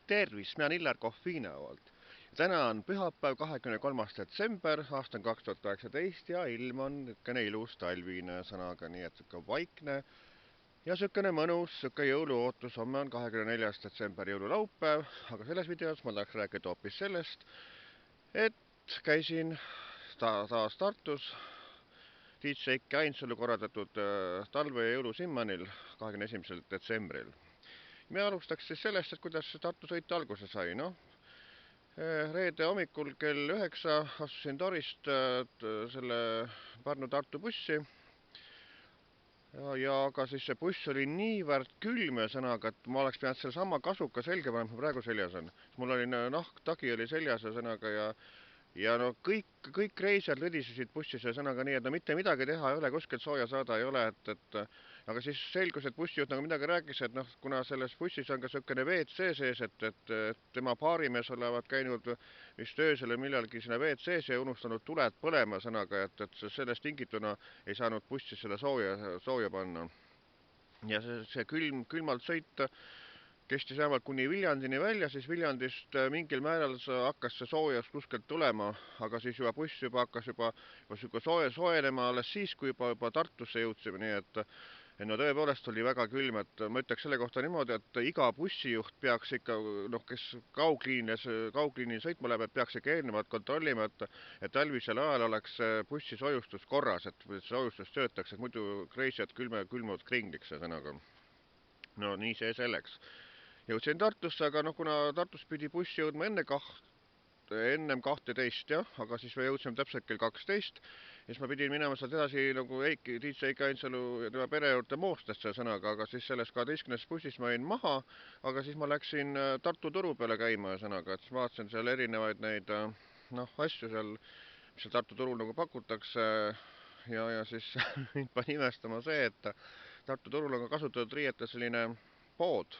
Tervist, mina olen Illar Kohviinavalt. Täna on pühapäev, 23. detsember, aasta on 2019 ja ilm on niisugune ilus talvine sõnaga, nii et niisugune vaikne ja niisugune mõnus, niisugune jõuluootus. Homme on 24. detsember jõululaupäev, aga selles videos ma tahaks rääkida hoopis sellest, et käisin taas Tartus Tiit Seiki Ainsalu korraldatud talve- ja jõulusimmanil 21. detsembril. Me alustaks siis sellest, et kuidas Tartu sõit alguse sai. Reede hommikul kell 9 astusin Torist selle Pärnu-Tartu bussi ja aga siis see buss oli niivõrd külm sõnaga, et ma oleks pidanud selle sama kasuka selga panema, mis praegu seljas on. Mul oli nahktagi oli seljas sõnaga ja no kõik reisijad lõdisesid bussis sõnaga nii, et no mitte midagi teha ei ole, kuskilt sooja saada ei ole, aga siis selgus, et bussijuht nagu midagi rääkis, et kuna selles bussis on ka niisugune WC sees, et tema baarimees olevat käinud vist öösel millalgi sinna WC-s ja unustanud tuled põlema sõnaga, et sellest tingituna ei saanud bussi selle sooja panna. Ja see külmalt sõit kestis vähemalt kuni Viljandini välja, siis Viljandist mingil määral hakkas see soojas kuskilt tulema, aga siis juba buss hakkas juba soojenema alles siis, kui juba Tartusse jõudsime, nii et no tõepoolest oli väga külm, et ma ütleks selle kohta niimoodi, et iga bussijuht peaks ikka, kes kaugliinil sõitma läheb, et peaks ikka eelnevalt kontrollima, et talvisel ajal oleks bussi soojustus korras, et soojustus töötaks, et muidu reisijad külmuvad kringliks sõnaga. No nii see selleks. Jõudsin Tartusse, aga kuna Tartus pidi buss jõudma ennem 12, jah, aga siis me jõudsime täpselt kell 12, siis ma pidin minema sealt edasi nagu Tiit Seiki Ainsalu ja tema pere juurde Moostesse sõnaga, aga siis selles 12. bussis ma jäin maha, aga siis ma läksin Tartu turu peale käima sõnaga, et siis vaatasin seal erinevaid neid asju seal, mis seal Tartu turul nagu pakutakse ja siis mind pani imestama see, et Tartu turul on ka kasutatud riiete selline pood.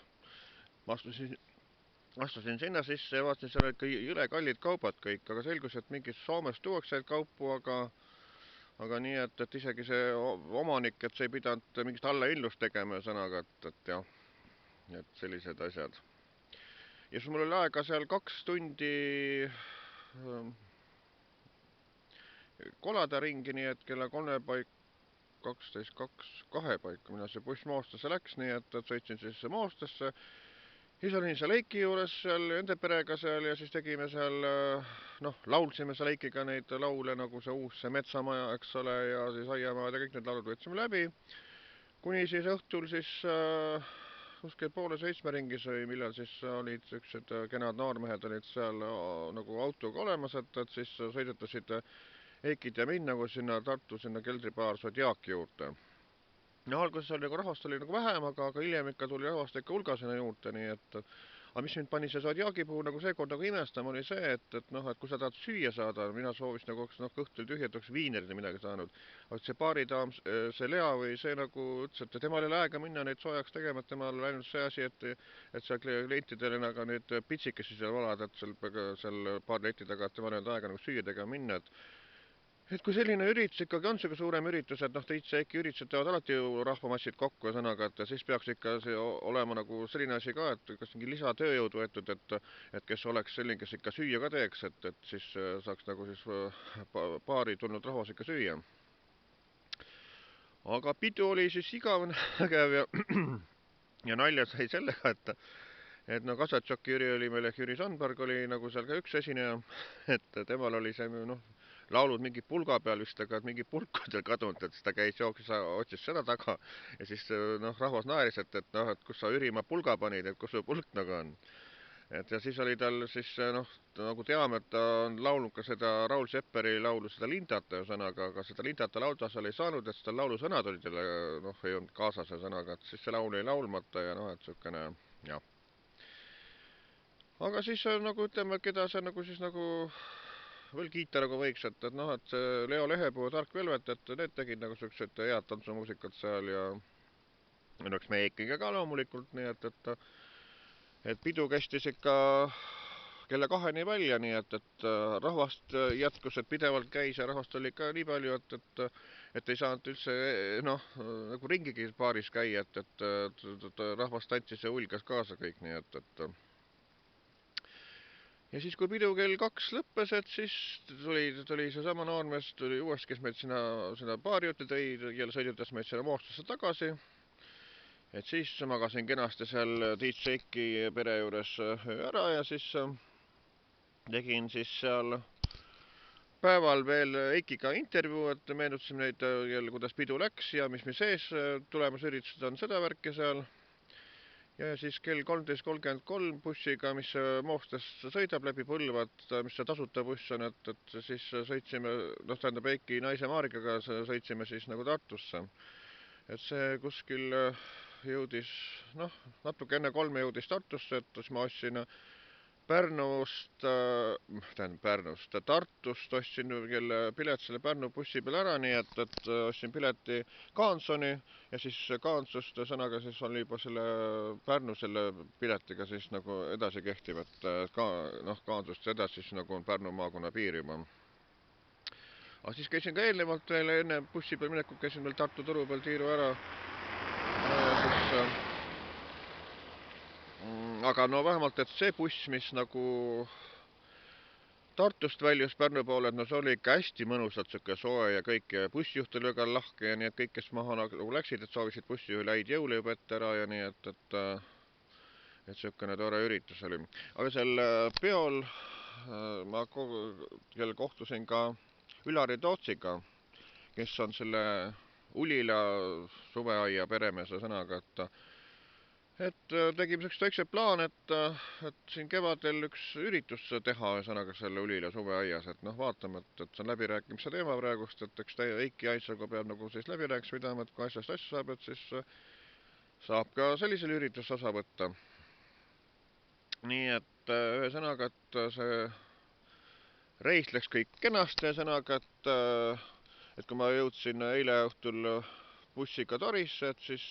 Ma astusin sinna sisse ja vaatasin, seal olid jõle kallid kaubad kõik, aga selgus, et mingist Soomest tuuakse kaupu, aga nii, et isegi see omanik, et see ei pidanud mingist allahindlust tegema sõnaga, et jah, et sellised asjad. Ja siis mul oli aega seal 2 tundi kolada ringi, nii et kella 3 paik, 12.2 paika, mina see buss Moostesse läks, nii et sõitsin siis Moostesse. Siis olin seal Eiki juures seal, enda perega seal ja siis tegime seal, laulsime seal Eikiga neid laule, nagu see uus see Metsamaja, eks ole, ja siis Aiamaad ja kõik need laulud võtsime läbi. Kuni siis õhtul siis kuskil 6:30 ringis või millal siis olid siuksed kenad noormehed olid seal nagu autoga olemas, et siis sõidutasid Eikid ja mind nagu sinna Tartu, sinna keldripaar Zodiaki juurde. No alguses oli nagu rahvast oli nagu vähem, aga hiljem ikka tuli rahvast ikka hulga sinna juurde, nii et aga mis mind pani see Zodiaki puhul nagu seekord nagu imestama, oli see, et kui sa tahad süüa saada, mina soovisin nagu õhtul tühja, et oleks viinerid või midagi saanud. aga see baaridaam, see Lea või see nagu ütles, et temal ei ole aega minna neid soojaks tegema, et temal on ainult see asi, et seal klientidele nagu need pitsikesi seal valada, et seal baari leti taga, et temal ei olnud aega nagu süüa tegema minna, et kui selline üritus ikkagi on selline suurem üritus, et Tiit Seiki üritused teevad alati ju rahvamassid kokku ja sõnaga, et siis peaks ikka see olema nagu selline asi ka, et kas mingi lisatööjõud võetud, et kes oleks selline, kes ikka süüa ka teeks, et siis saaks nagu siis baari tulnud rahvas ikka süüa. Aga pidu oli siis igavene ägev ja nalja sai sellega, et Kasatšoki Jüri oli meil ehk Jüri Sandberg oli nagu seal ka üks esineja, et temal oli see laulud mingi pulga peal vist, aga mingi pulk on tal kadunud, et siis ta käis jooksis, otsis seda taga ja siis rahvas naeris, et kus sa Jürimaa pulga panid, et kus su pulk nagu on. Et ja siis oli tal siis nagu teame, et ta on laulnud ka seda Raul Sepperi laulu, seda Lindata sõnaga, aga seda Lindata laulda seal ei saanud, et seda laulu sõnad olid jälle ei olnud kaasas ja sõnaga, et siis see laul jäi laulmata ja et siukene jah. Aga siis nagu ütleme, keda see nagu siis nagu veel kiita nagu võiks, et see Leo Lehepuu ja Tark Velvet, et need tegid nagu siuksed head tantsumuusikat seal ja eks me ikkagi ka loomulikult, nii et pidu kestis ikka kella 2-ni välja, nii et rahvast jätkus, et pidevalt käis ja rahvast oli ikka nii palju, et ei saanud üldse nagu ringigi baaris käia, et rahvast tantsis ja hulgas kaasa kõik, nii et ja siis, kui pidu kell 2 lõppes, et siis tuli seesama noormees, tuli uuesti, kes meid sinna baari juurde tõi, jälle sõidutas meid sinna Moostusse tagasi. Et siis magasin kenasti seal Tiit Šeiki pere juures ära ja siis tegin siis seal päeval veel Eikiga intervjuu, et meenutasime neid jälle, kuidas pidu läks ja mis sees tulemusüritused on, seda värki seal. Ja siis kell 13.33 bussiga, mis Moostast sõidab läbi Põlvat, mis see tasuta buss on, et siis sõitsime, tähendab Eiki naise Maarikaga sõitsime siis nagu Tartusse. Et see kuskil jõudis, natuke enne 3 jõudis Tartusse, et siis ma ostsin Tartust ostsin pilet selle Pärnu bussi peal ära, nii et ostsin pileti Kansoni ja siis Kansust sõnaga siis oli juba selle Pärnu selle piletiga siis nagu edasi kehtiv, et Kansust edasi siis nagu on Pärnu maakonna piir juba. Aga siis käisin ka eelnevalt veel, enne bussi peal minekut käisin veel Tartu turu peal tiiru ära. Aga no vähemalt, et see buss, mis nagu Tartust väljus Pärnu poole, et no see oli ikka hästi mõnusalt siuke soe ja kõik ja bussijuht oli väga lahke ja nii, et kõik, kes maha nagu läksid, et soovisid bussijuhile häid jõule juba ette ära ja nii, et siukene tore üritus oli. Aga seal peol ma jälle kohtusin ka Ülari Tootsiga, kes on selle Ulila suveaia peremees sõnaga, et tegime selleks väikse plaan, et siin kevadel üks üritus teha sõnaga selle Ulila suveaias, et vaatame, et see on läbirääkimise teema praegust, et eks Eiki Aitsaga peab nagu siis läbirääkimisi pidama, et kui asjast asja saab, et siis saab ka sellisel üritusel osa võtta. Nii et ühesõnaga, et see reis läks kõik kenasti, sõnaga, et kui ma jõudsin eile õhtul bussiga Torisse, et siis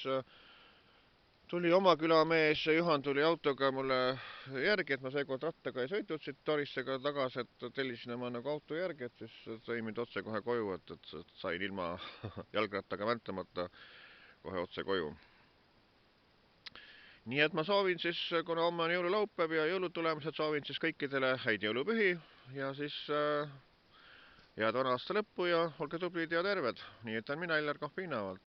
tuli oma külamees, Juhan tuli autoga mulle järgi, et ma seekord rattaga ei sõitnud siit Torissega tagasi, et tellisin oma nagu auto järgi, et siis tõi mind otse kohe koju, et sain ilma jalgrattaga väntamata kohe otse koju. Nii et ma soovin siis, kuna homme on jõululaupäev ja jõulutulemused, soovin siis kõikidele häid jõulupühi ja siis head vana aasta lõppu ja olge tublid ja terved. Nii et on mina, Illar Kohv Piinavalt.